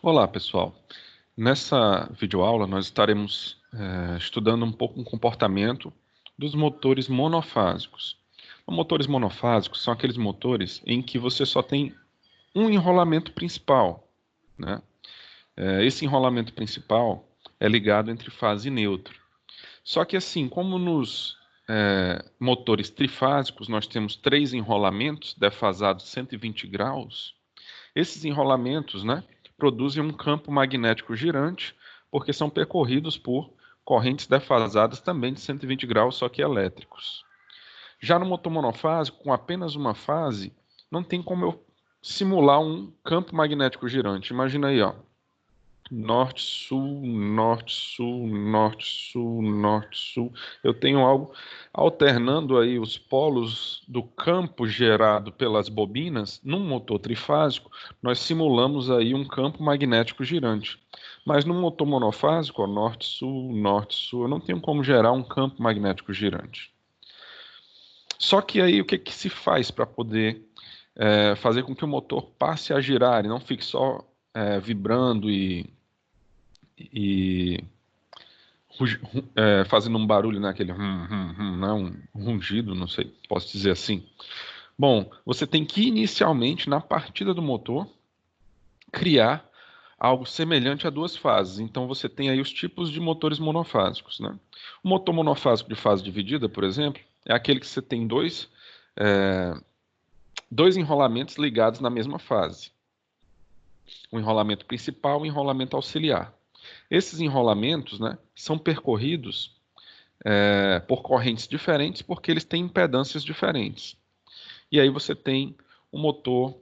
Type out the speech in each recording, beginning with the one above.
Olá, pessoal. Nessa videoaula, nós estaremos estudando um pouco o comportamento dos motores monofásicos. Os motores monofásicos são aqueles motores em que você só tem um enrolamento principal, né? Esse enrolamento principal é ligado entre fase e neutro. Só que assim, como nos motores trifásicos nós temos três enrolamentos defasados 120 graus, esses enrolamentos, né, produzem um campo magnético girante, porque são percorridos por correntes defasadas também de 120 graus, só que elétricos. Já no motor monofásico, com apenas uma fase, não tem como eu simular um campo magnético girante. Imagina aí, ó, norte, sul, norte, sul, norte, sul, norte, sul. Eu tenho algo alternando aí os polos do campo gerado pelas bobinas. Num motor trifásico, nós simulamos aí um campo magnético girante. Mas no motor monofásico, ó, norte, sul, eu não tenho como gerar um campo magnético girante. Só que aí o que que se faz para poder fazer com que o motor passe a girar e não fique só vibrando e fazendo um barulho, naquele né, um rungido, não sei, posso dizer assim. Bom, você tem que inicialmente, na partida do motor, criar algo semelhante a duas fases. Então você tem aí os tipos de motores monofásicos, né? O motor monofásico de fase dividida, por exemplo, é aquele que você tem dois enrolamentos ligados na mesma fase. O enrolamento principal e o enrolamento auxiliar. Esses enrolamentos, né, são percorridos por correntes diferentes porque eles têm impedâncias diferentes. E aí você tem o motor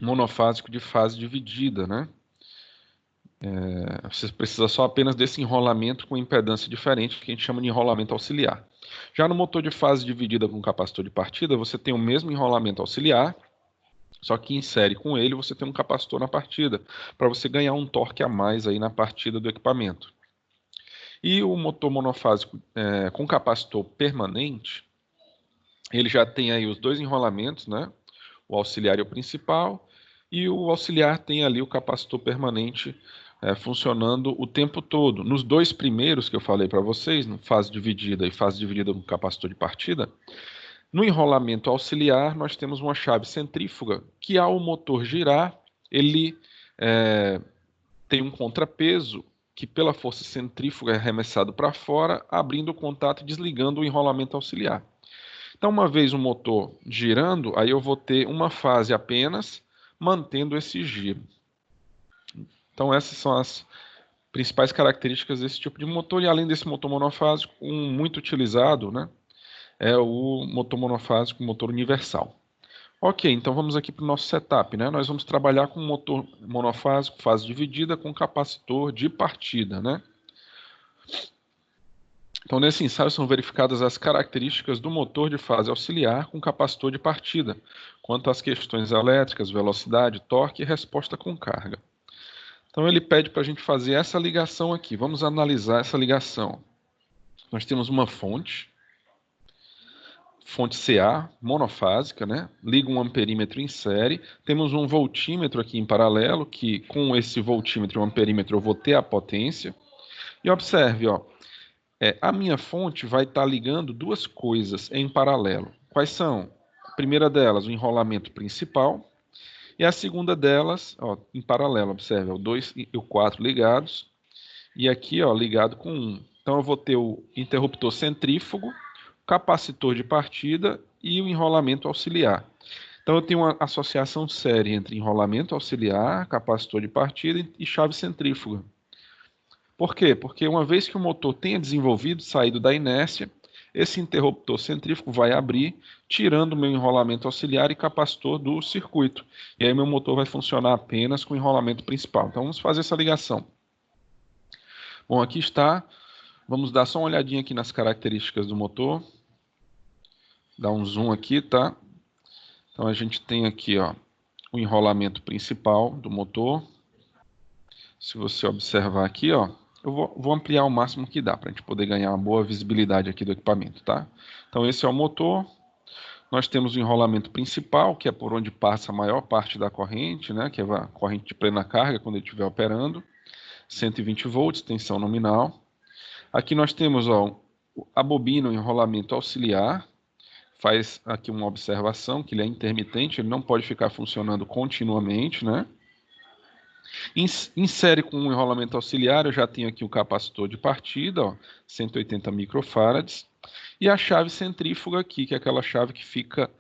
monofásico de fase dividida, né? Você precisa só apenas desse enrolamento com impedância diferente, que a gente chama de enrolamento auxiliar. Já no motor de fase dividida com capacitor de partida, você tem o mesmo enrolamento auxiliar, só que insere com ele você tem um capacitor na partida, para você ganhar um torque a mais aí na partida do equipamento. E o motor monofásico com capacitor permanente, ele já tem aí os dois enrolamentos, né? O auxiliar e o principal, e o auxiliar tem ali o capacitor permanente funcionando o tempo todo. Nos dois primeiros que eu falei para vocês, no fase dividida e fase dividida com capacitor de partida, no enrolamento auxiliar nós temos uma chave centrífuga que ao motor girar, ele tem um contrapeso que pela força centrífuga é arremessado para fora, abrindo o contato e desligando o enrolamento auxiliar. Então, uma vez o motor girando, aí eu vou ter uma fase apenas, mantendo esse giro. Então, essas são as principais características desse tipo de motor. E além desse motor monofásico, um muito utilizado, né, é o motor monofásico, motor universal. Ok, então vamos aqui para o nosso setup, né? Nós vamos trabalhar com motor monofásico, fase dividida, com capacitor de partida, né? Então, nesse ensaio são verificadas as características do motor de fase auxiliar com capacitor de partida, quanto às questões elétricas, velocidade, torque e resposta com carga. Então, ele pede para a gente fazer essa ligação aqui. Vamos analisar essa ligação. Nós temos uma fonte CA, monofásica, né? Liga um amperímetro em série. Temos um voltímetro aqui em paralelo, que com esse voltímetro e um amperímetro eu vou ter a potência. E observe, ó, a minha fonte vai estar ligando duas coisas em paralelo. Quais são? A primeira delas, o enrolamento principal, e a segunda delas, ó, em paralelo, observe, o 2 e o 4 ligados, e aqui ó, ligado com 1. Então eu vou ter o interruptor centrífugo, capacitor de partida e o enrolamento auxiliar. Então eu tenho uma associação séria entre enrolamento auxiliar, capacitor de partida e chave centrífuga. Por quê? Porque uma vez que o motor tenha desenvolvido, saído da inércia, esse interruptor centrífugo vai abrir, tirando o meu enrolamento auxiliar e capacitor do circuito. E aí meu motor vai funcionar apenas com o enrolamento principal. Então vamos fazer essa ligação. Bom, aqui está. Vamos dar só uma olhadinha aqui nas características do motor. Dar um zoom aqui, tá? Então a gente tem aqui, ó, o enrolamento principal do motor. Se você observar aqui, ó, eu vou ampliar o máximo que dá para a gente poder ganhar uma boa visibilidade aqui do equipamento, tá? Então esse é o motor. Nós temos o enrolamento principal, que é por onde passa a maior parte da corrente, né, que é a corrente de plena carga quando ele estiver operando, 120 volts, tensão nominal. Aqui nós temos ó, a bobina, o enrolamento auxiliar, faz aqui uma observação que ele é intermitente, ele não pode ficar funcionando continuamente, né? Insere com um enrolamento auxiliar, eu já tenho aqui o capacitor de partida, ó, 180 microfarads, e a chave centrífuga aqui, que é aquela chave que fica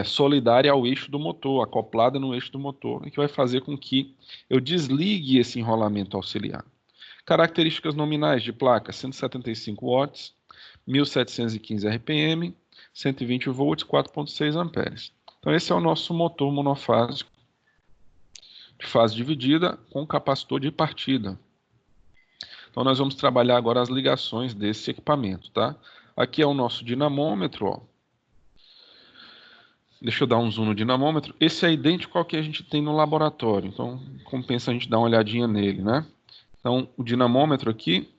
solidária ao eixo do motor, acoplada no eixo do motor, e que vai fazer com que eu desligue esse enrolamento auxiliar. Características nominais de placa: 175 watts, 1715 RPM, 120 volts, 4,6 amperes. Então esse é o nosso motor monofásico de fase dividida com capacitor de partida. Então nós vamos trabalhar agora as ligações desse equipamento, tá? Aqui é o nosso dinamômetro, ó. Deixa eu dar um zoom no dinamômetro. Esse é idêntico ao que a gente tem no laboratório, então compensa a gente dar uma olhadinha nele, né? Então o dinamômetro aqui,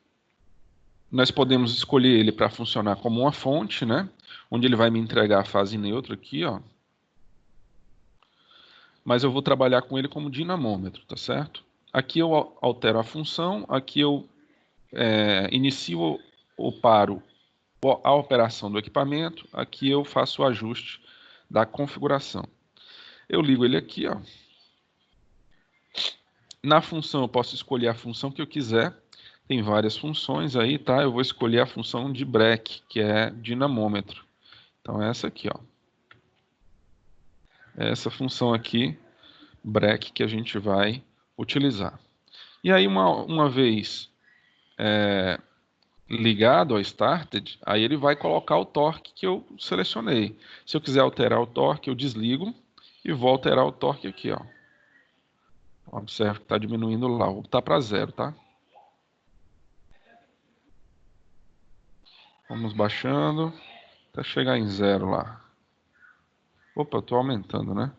nós podemos escolher ele para funcionar como uma fonte, né? Onde ele vai me entregar a fase neutra aqui, ó. Mas eu vou trabalhar com ele como dinamômetro, tá certo? Aqui eu altero a função, aqui eu inicio ou paro a operação do equipamento, aqui eu faço o ajuste da configuração. Eu ligo ele aqui, ó. Na função eu posso escolher a função que eu quiser, tem várias funções aí, tá? Eu vou escolher a função de break, que é dinamômetro. Então é essa aqui, ó. É essa função aqui, break, que a gente vai utilizar. E aí uma vez ligado ao started, aí ele vai colocar o torque que eu selecionei. Se eu quiser alterar o torque, eu desligo e vou alterar o torque aqui, ó. Observe que está diminuindo lá, vou botar para zero, tá? Vamos baixando até chegar em zero lá. Opa, eu estou aumentando, né?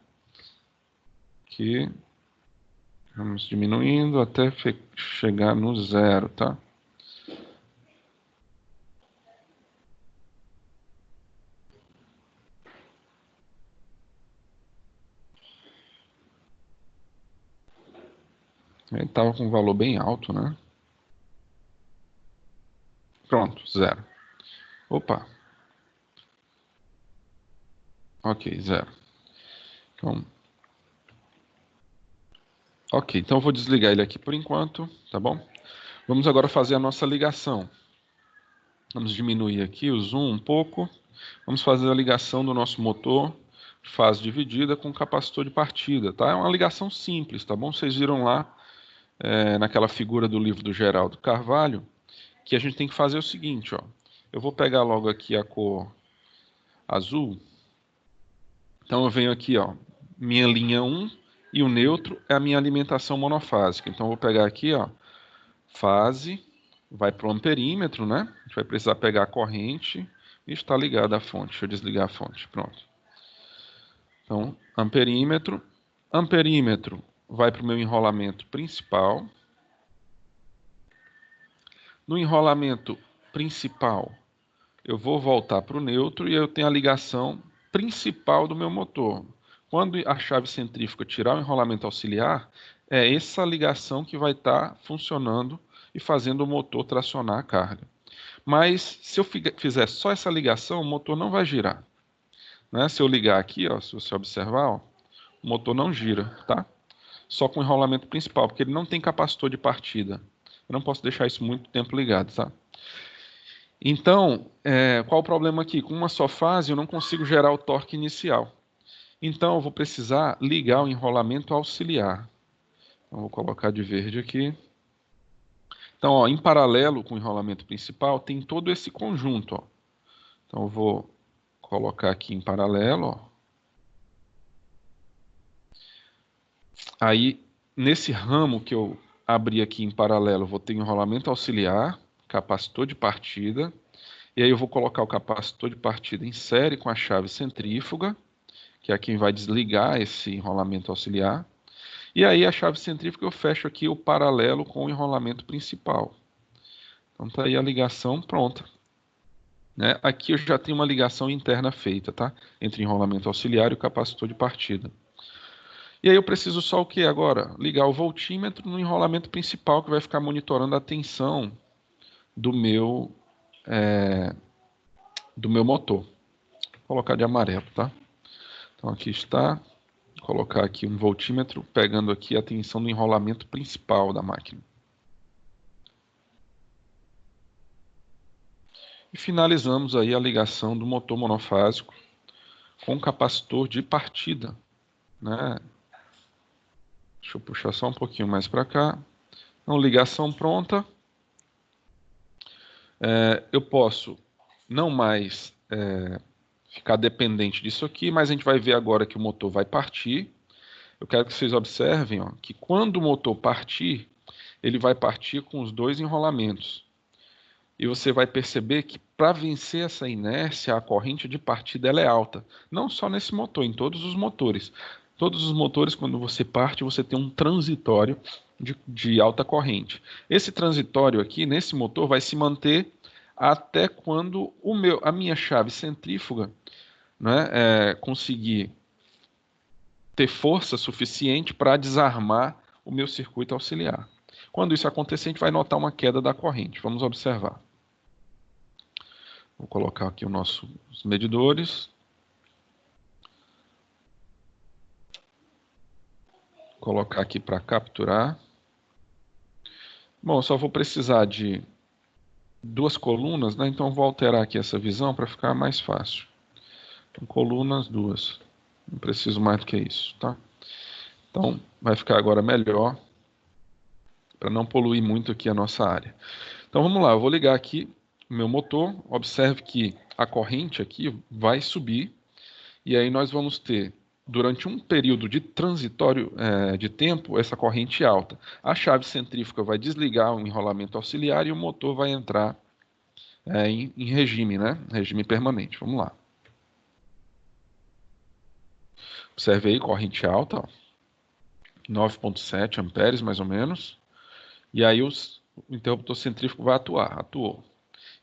Aqui, vamos diminuindo até chegar no zero, tá? Ele estava com um valor bem alto, né? Pronto, zero. Opa. Ok, zero. Então, ok, então eu vou desligar ele aqui por enquanto, tá bom? Vamos agora fazer a nossa ligação. Vamos diminuir aqui o zoom um pouco. Vamos fazer a ligação do nosso motor, fase dividida com capacitor de partida, tá? É uma ligação simples, tá bom? Vocês viram lá, naquela figura do livro do Geraldo Carvalho, que a gente tem que fazer o seguinte, ó. Eu vou pegar logo aqui a cor azul. Então eu venho aqui, ó, minha linha 1 e o neutro é a minha alimentação monofásica. Então eu vou pegar aqui, ó, fase, vai para o amperímetro, né? A gente vai precisar pegar a corrente e está ligada à fonte. Deixa eu desligar a fonte, pronto. Então, amperímetro. Amperímetro vai para o meu enrolamento principal. No enrolamento principal, eu vou voltar para o neutro e eu tenho a ligação principal do meu motor. Quando a chave centrífuga tirar o enrolamento auxiliar, é essa ligação que vai estar funcionando e fazendo o motor tracionar a carga. Mas se eu fizer só essa ligação, o motor não vai girar, né? Se eu ligar aqui, ó, se você observar, ó, o motor não gira, tá? Só com o enrolamento principal, porque ele não tem capacitor de partida. Eu não posso deixar isso muito tempo ligado, tá? Então, qual o problema aqui? Com uma só fase eu não consigo gerar o torque inicial. Então eu vou precisar ligar o enrolamento auxiliar. Então, vou colocar de verde aqui. Então, ó, em paralelo com o enrolamento principal, tem todo esse conjunto, ó. Então eu vou colocar aqui em paralelo, ó. Aí, nesse ramo que eu abri aqui em paralelo, eu vou ter enrolamento auxiliar, capacitor de partida, e aí eu vou colocar o capacitor de partida em série com a chave centrífuga, que é quem vai desligar esse enrolamento auxiliar. E aí a chave centrífuga eu fecho aqui o paralelo com o enrolamento principal. Então tá aí a ligação pronta, né? Aqui eu já tenho uma ligação interna feita, tá? Entre enrolamento auxiliar e o capacitor de partida. E aí eu preciso só o que agora? Ligar o voltímetro no enrolamento principal que vai ficar monitorando a tensão do meu motor. Vou colocar de amarelo, tá? Então aqui está. Vou colocar aqui um voltímetro pegando aqui a tensão do enrolamento principal da máquina. E finalizamos aí a ligação do motor monofásico com o capacitor de partida, né? Deixa eu puxar só um pouquinho mais para cá. Então, ligação pronta. Eu posso não mais ficar dependente disso aqui, mas a gente vai ver agora que o motor vai partir. Eu quero que vocês observem, ó, que quando o motor partir, ele vai partir com os dois enrolamentos. E você vai perceber que para vencer essa inércia, a corrente de partida ela é alta. Não só nesse motor, em todos os motores. Todos os motores, quando você parte, você tem um transitório de alta corrente. Esse transitório aqui, nesse motor, vai se manter até quando a minha chave centrífuga, né, conseguir ter força suficiente para desarmar o meu circuito auxiliar. Quando isso acontecer, a gente vai notar uma queda da corrente. Vamos observar. Vou colocar aqui os nossos medidores. Colocar aqui para capturar. Bom, só vou precisar de duas colunas, né? Então vou alterar aqui essa visão para ficar mais fácil. Então, colunas, duas. Não preciso mais do que isso, tá? Então vai ficar agora melhor para não poluir muito aqui a nossa área. Então vamos lá, eu vou ligar aqui o meu motor. Observe que a corrente aqui vai subir e aí nós vamos ter, durante um período de transitório de tempo, essa corrente alta. A chave centrífuga vai desligar o enrolamento auxiliar e o motor vai entrar em regime, né? Regime permanente. Vamos lá. Observe aí, corrente alta, 9,7 amperes mais ou menos. E aí o interruptor centrífugo vai atuar. Atuou.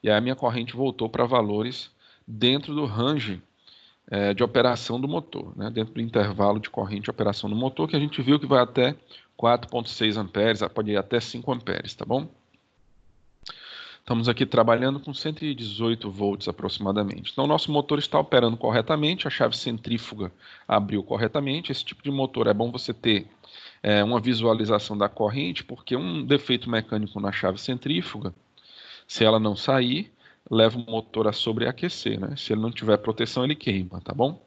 E aí a minha corrente voltou para valores dentro do range de operação do motor, né? Dentro do intervalo de corrente de operação do motor, que a gente viu que vai até 4,6 amperes, pode ir até 5 amperes, tá bom? Estamos aqui trabalhando com 118 volts aproximadamente. Então, o nosso motor está operando corretamente, a chave centrífuga abriu corretamente. Esse tipo de motor é bom você ter uma visualização da corrente, porque um defeito mecânico na chave centrífuga, se ela não sair, leva o motor a sobreaquecer, né? Se ele não tiver proteção, ele queima, tá bom?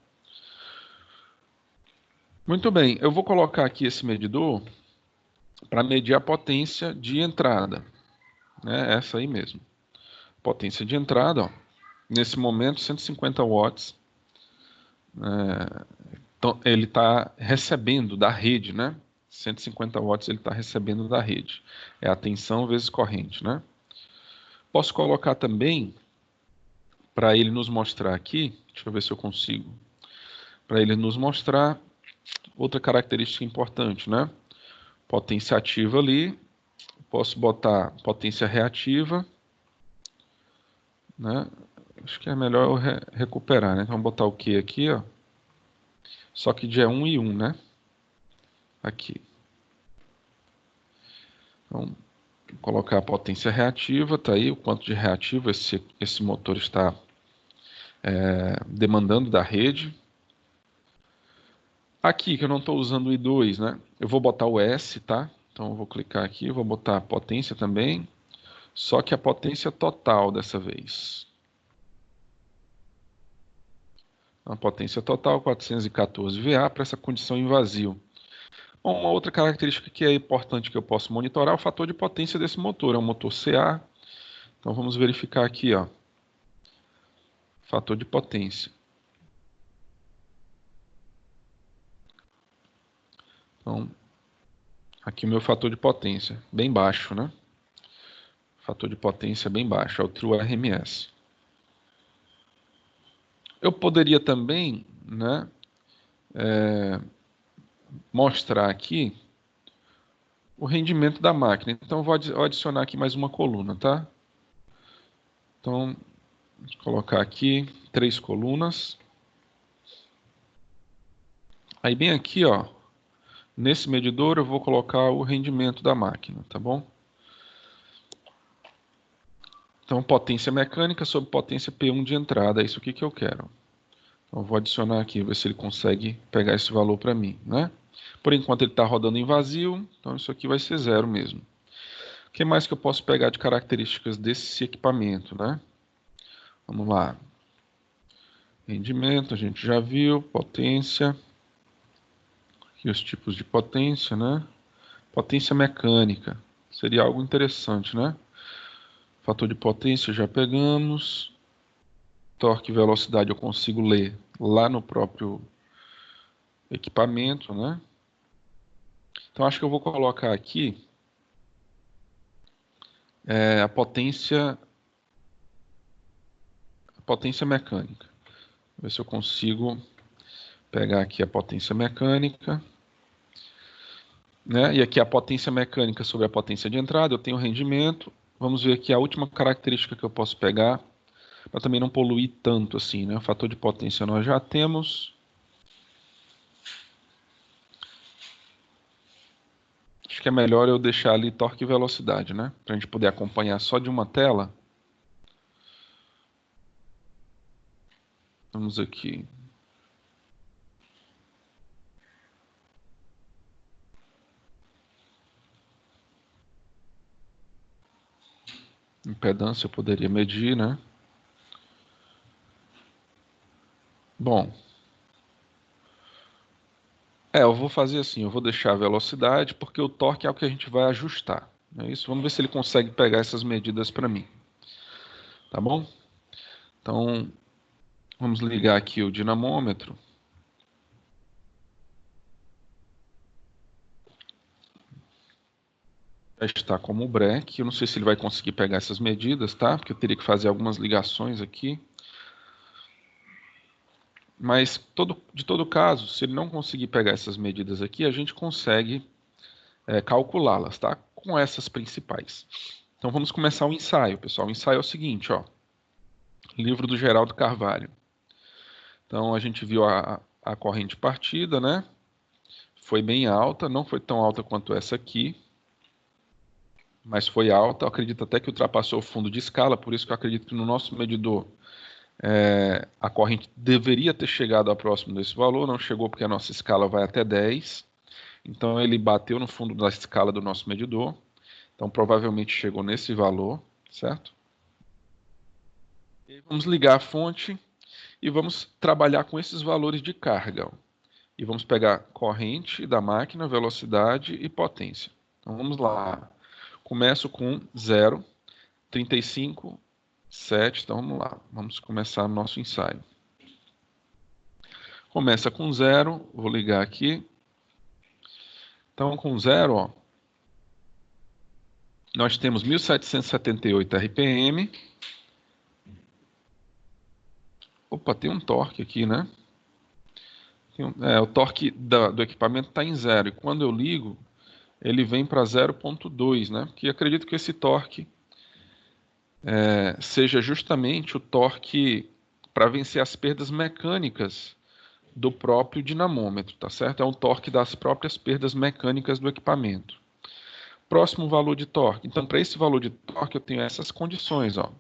Muito bem, eu vou colocar aqui esse medidor para medir a potência de entrada, né? Essa aí mesmo. Potência de entrada, ó, nesse momento 150 watts. Então, ele está recebendo da rede, né? 150 watts ele está recebendo da rede. É a tensão vezes corrente, né? Posso colocar também, para ele nos mostrar aqui, deixa eu ver se eu consigo, para ele nos mostrar outra característica importante, né? Potência ativa ali, posso botar potência reativa, né? Acho que é melhor eu recuperar, né? Então, vamos botar o Q aqui, ó. Só que de 1 e 1, né? Aqui. Então, vou colocar a potência reativa, tá aí o quanto de reativo esse motor está demandando da rede. Aqui, que eu não estou usando o I2, né? Eu vou botar o S, tá? Então, eu vou clicar aqui, vou botar a potência também, só que a potência total dessa vez. A potência total, 414 VA, para essa condição em vazio. Bom, uma outra característica que é importante que eu posso monitorar é o fator de potência desse motor. É um motor CA. Então, vamos verificar aqui, ó. Fator de potência. Então, aqui o meu fator de potência, bem baixo, né? Fator de potência bem baixo, é o True RMS. Eu poderia também, né, mostrar aqui o rendimento da máquina. Então, eu vou adicionar aqui mais uma coluna, tá? Então, Vou colocar aqui 3 colunas. Aí bem aqui, ó, nesse medidor eu vou colocar o rendimento da máquina, tá bom? Então, potência mecânica sobre potência P1 de entrada, é isso aqui que eu quero. Então, eu vou adicionar aqui, ver se ele consegue pegar esse valor para mim, né? Por enquanto ele está rodando em vazio, então isso aqui vai ser 0 mesmo. O que mais que eu posso pegar de características desse equipamento, né? Vamos lá. Rendimento, a gente já viu, potência. Aqui os tipos de potência, né? Potência mecânica, seria algo interessante, né? Fator de potência já pegamos. Torque e velocidade eu consigo ler lá no próprio equipamento, né? Então acho que eu vou colocar aqui a potência mecânica. Ver se eu consigo pegar aqui a potência mecânica, né? E aqui a potência mecânica sobre a potência de entrada, eu tenho rendimento. Vamos ver aqui a última característica que eu posso pegar, para também não poluir tanto assim, né? O fator de potência nós já temos. Acho que é melhor eu deixar ali torque e velocidade, né? Para a gente poder acompanhar só de uma tela. Vamos aqui. Impedância eu poderia medir, né? Bom. Eu vou fazer assim, eu vou deixar a velocidade, porque o torque é o que a gente vai ajustar. É isso? Vamos ver se ele consegue pegar essas medidas para mim. Tá bom? Então, vamos ligar aqui o dinamômetro. Já está como breque. Eu não sei se ele vai conseguir pegar essas medidas, tá? Porque eu teria que fazer algumas ligações aqui. Mas, de todo caso, se ele não conseguir pegar essas medidas aqui, a gente consegue calculá-las, tá? Com essas principais. Então, vamos começar o ensaio, pessoal. O ensaio é o seguinte, ó. Livro do Geraldo Carvalho. Então, a gente viu a corrente partida, né? Foi bem alta, não foi tão alta quanto essa aqui, mas foi alta. Eu acredito até que ultrapassou o fundo de escala, por isso que eu acredito que no nosso medidor a corrente deveria ter chegado próximo desse valor, não chegou porque a nossa escala vai até 10. Então ele bateu no fundo da escala do nosso medidor. Então provavelmente chegou nesse valor, certo? E vamos ligar a fonte e vamos trabalhar com esses valores de carga. Ó. E vamos pegar corrente da máquina, velocidade e potência. Então vamos lá. Começo com 0, 35, 7. Então vamos lá. Vamos começar o nosso ensaio. Começa com 0, vou ligar aqui. Então com 0, ó, nós temos 1778 RPM. Opa, tem um torque aqui, né? O torque do equipamento está em 0. E quando eu ligo, ele vem para 0,2, né? Porque acredito que esse torque seja justamente o torque para vencer as perdas mecânicas do próprio dinamômetro, tá certo? É um torque das próprias perdas mecânicas do equipamento. Próximo valor de torque. Então, para esse valor de torque, eu tenho essas condições, ó.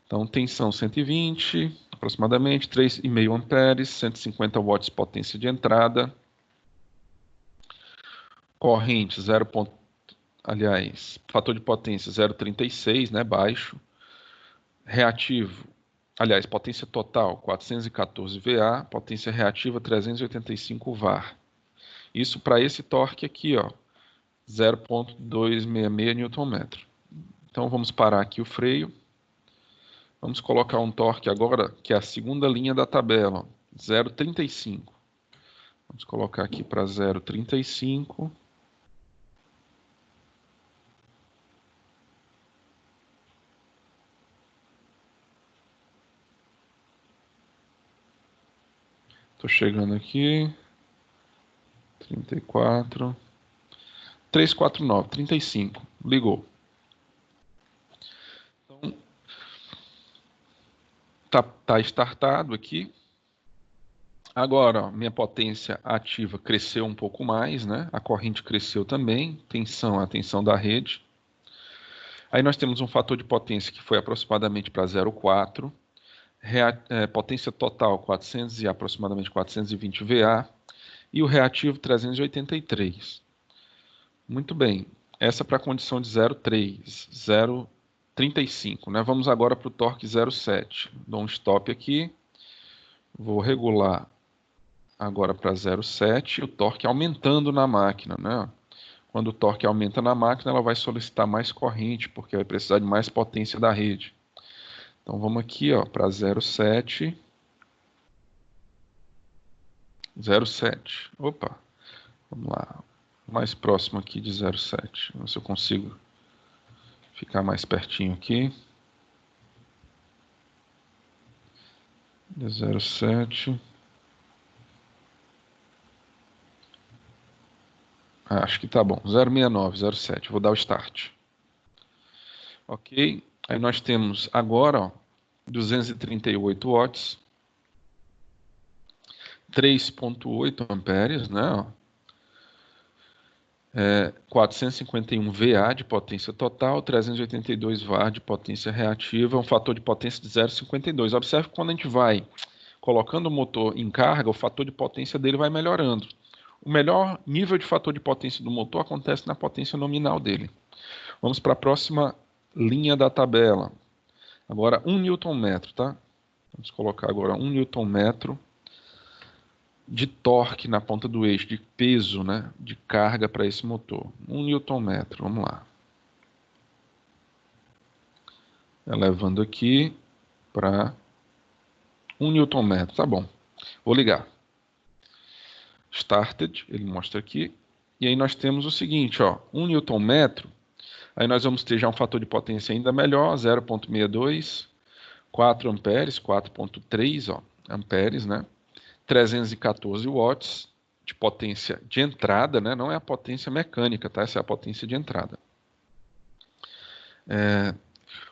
Então, tensão 120, aproximadamente, 3,5 amperes, 150 watts potência de entrada, corrente 0. Aliás, fator de potência 0,36, né, baixo, reativo, aliás, potência total 414 VA, potência reativa 385 VAR. Isso para esse torque aqui, ó, 0,266 Nm. Então vamos parar aqui o freio. Vamos colocar um torque agora, que é a segunda linha da tabela, 0,35. Vamos colocar aqui para 0,35. Estou chegando aqui. 34. 349, 35. Ligou. Então, Tá startado aqui. Agora, ó, minha potência ativa cresceu um pouco mais, né? A corrente cresceu também, a tensão da rede. Aí nós temos um fator de potência que foi aproximadamente para 0,4, potência total 400 e aproximadamente 420 VA, e o reativo 383. Muito bem, essa para a condição de 0,3, 0,35, né? Vamos agora para o torque 0,7. Dou um stop aqui, vou regular agora para 0,7, o torque aumentando na máquina, né? Quando o torque aumenta na máquina, ela vai solicitar mais corrente, porque vai precisar de mais potência da rede. Então vamos aqui, ó, para 0,7. 0,7. Opa, vamos lá. Mais próximo aqui de 0,7. Vamos ver se eu consigo ficar mais pertinho aqui. 0,7. Acho que tá bom. 0,69, 0,7. Vou dar o start. Ok. Aí nós temos agora, ó, 238 watts. 3,8 amperes, né? 451 VA de potência total, 382 VAR de potência reativa, um fator de potência de 0,52. Observe que quando a gente vai colocando o motor em carga, o fator de potência dele vai melhorando. O melhor nível de fator de potência do motor acontece na potência nominal dele. Vamos para a próxima linha da tabela. Agora 1 Nm, tá? Vamos colocar agora 1 Nm de torque na ponta do eixo, de peso, né, de carga para esse motor. 1 Nm, vamos lá. Elevando aqui para 1 Nm, tá bom. Vou ligar. Started, ele mostra aqui. E aí nós temos o seguinte, ó, 1 Nm, aí nós vamos ter já um fator de potência ainda melhor, 0,62, 4 amperes, 4,3 amperes, né? 314 watts de potência de entrada, né? Não é a potência mecânica, tá? Essa é a potência de entrada.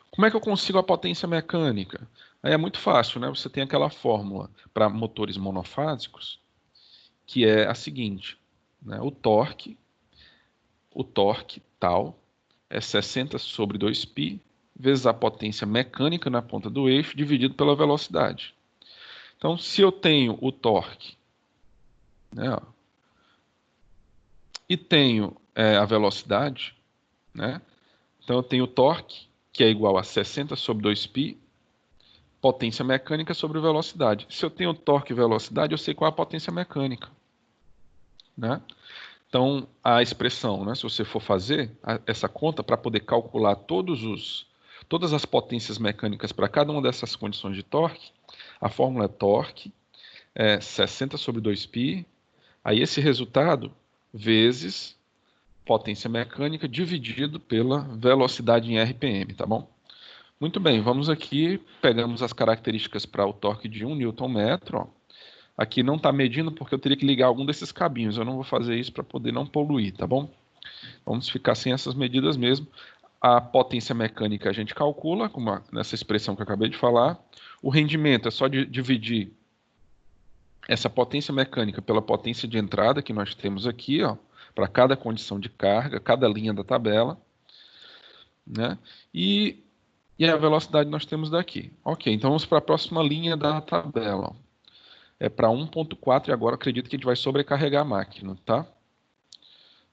Como é que eu consigo a potência mecânica? Aí é muito fácil, né? Você tem aquela fórmula para motores monofásicos, que é a seguinte, né? O torque tal é 60 sobre 2π vezes a potência mecânica na ponta do eixo dividido pela velocidade. Então, se eu tenho o torque, né, ó, e tenho a velocidade, né, então eu tenho o torque, que é igual a 60 sobre 2π, potência mecânica sobre velocidade. Se eu tenho torque e velocidade, eu sei qual é a potência mecânica, né? Então, a expressão, né, se você for fazer essa conta para poder calcular todas as potências mecânicas para cada uma dessas condições de torque, a fórmula é torque, 60 sobre 2π, aí esse resultado vezes potência mecânica dividido pela velocidade em RPM, tá bom? Muito bem, vamos aqui, pegamos as características para o torque de 1 Nm, ó. Aqui não está medindo porque eu teria que ligar algum desses cabinhos, eu não vou fazer isso para poder não poluir, tá bom? Vamos ficar sem essas medidas mesmo. A potência mecânica a gente calcula, nessa expressão que eu acabei de falar. O rendimento é só dividir essa potência mecânica pela potência de entrada que nós temos aqui, ó, para cada condição de carga, cada linha da tabela, né? E a velocidade nós temos daqui. Ok, então vamos para a próxima linha da tabela. É para 1.4 e agora acredito que a gente vai sobrecarregar a máquina, tá?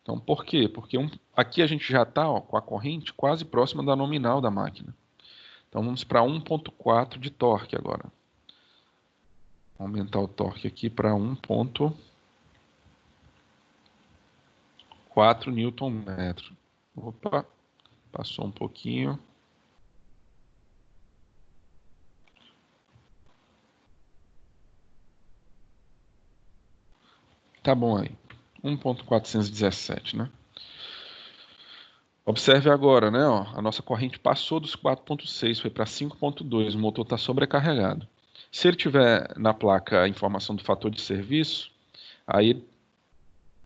Então, por quê? Porque aqui a gente já está com a corrente quase próxima da nominal da máquina. Então, vamos para 1.4 de torque agora. Vou aumentar o torque aqui para 1.4 Nm. Opa, passou um pouquinho. Tá bom aí. 1.417, né? Observe agora, né? Ó, a nossa corrente passou dos 4.6, foi para 5.2, o motor está sobrecarregado. Se ele tiver na placa a informação do fator de serviço, aí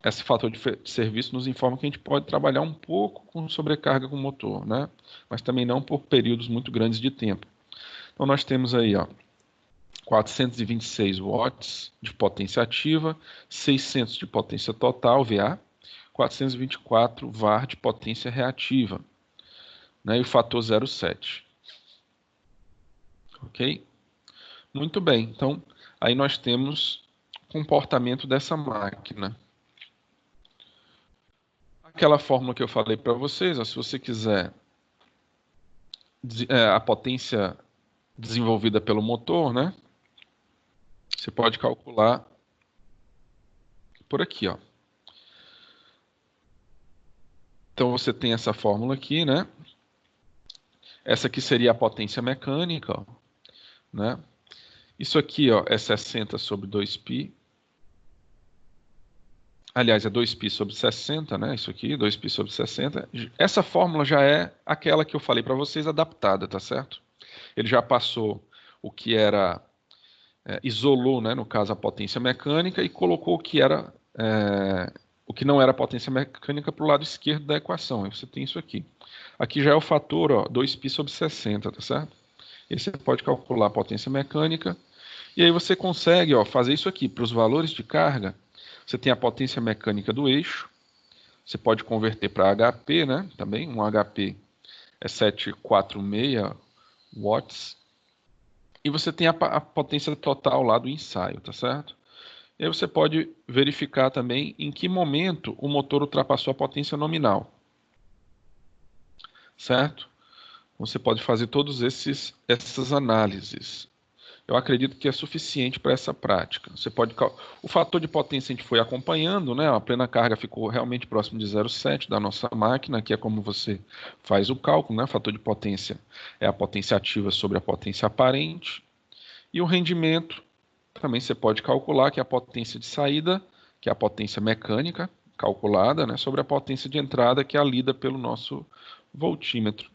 esse fator de serviço nos informa que a gente pode trabalhar um pouco com sobrecarga com o motor, né? Mas também não por períodos muito grandes de tempo. Então nós temos aí, ó, 426 watts de potência ativa, 600 de potência total, VA, 424 VAR de potência reativa, né, e o fator 0,7. Ok? Muito bem, então aí nós temos o comportamento dessa máquina. Aquela fórmula que eu falei para vocês, ó, se você quiser a potência desenvolvida pelo motor, né? Você pode calcular por aqui, ó. Então você tem essa fórmula aqui, né? Essa aqui seria a potência mecânica, ó, né? Isso aqui, ó, é 60 sobre 2π. Aliás, é 2π sobre 60, né? Isso aqui, 2π sobre 60. Essa fórmula já é aquela que eu falei para vocês, adaptada, tá certo? Ele já passou o que era, isolou, né, no caso, a potência mecânica e colocou o que não era potência mecânica para o lado esquerdo da equação. Aí você tem isso aqui. Aqui já é o fator, ó, 2π sobre 60, tá certo? E aí você pode calcular a potência mecânica. E aí você consegue, ó, fazer isso aqui. Para os valores de carga, você tem a potência mecânica do eixo. Você pode converter para HP, né? Também, um HP é 746 watts. E você tem a potência total lá do ensaio, tá certo? E aí você pode verificar também em que momento o motor ultrapassou a potência nominal, certo? Você pode fazer todas essas análises. Eu acredito que é suficiente para essa prática. Você pode o fator de potência a gente foi acompanhando, né? A plena carga ficou realmente próximo de 0,7 da nossa máquina, que é como você faz o cálculo, né? O fator de potência é a potência ativa sobre a potência aparente. E o rendimento também você pode calcular, que é a potência de saída, que é a potência mecânica calculada, né? Sobre a potência de entrada, que é a lida pelo nosso voltímetro.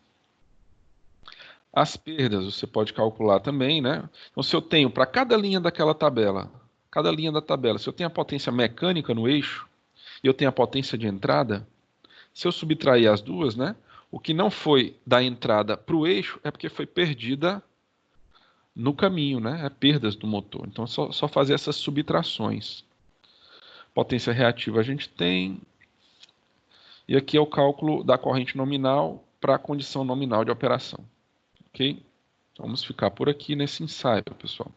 As perdas você pode calcular também, né? Então, se eu tenho para cada linha daquela tabela, cada linha da tabela, se eu tenho a potência mecânica no eixo e eu tenho a potência de entrada, se eu subtrair as duas, né? O que não foi da entrada para o eixo é porque foi perdida no caminho, né? É perdas do motor. Então, só fazer essas subtrações. Potência reativa a gente tem. E aqui é o cálculo da corrente nominal para a condição nominal de operação. Ok? Vamos ficar por aqui nesse ensaio, pessoal.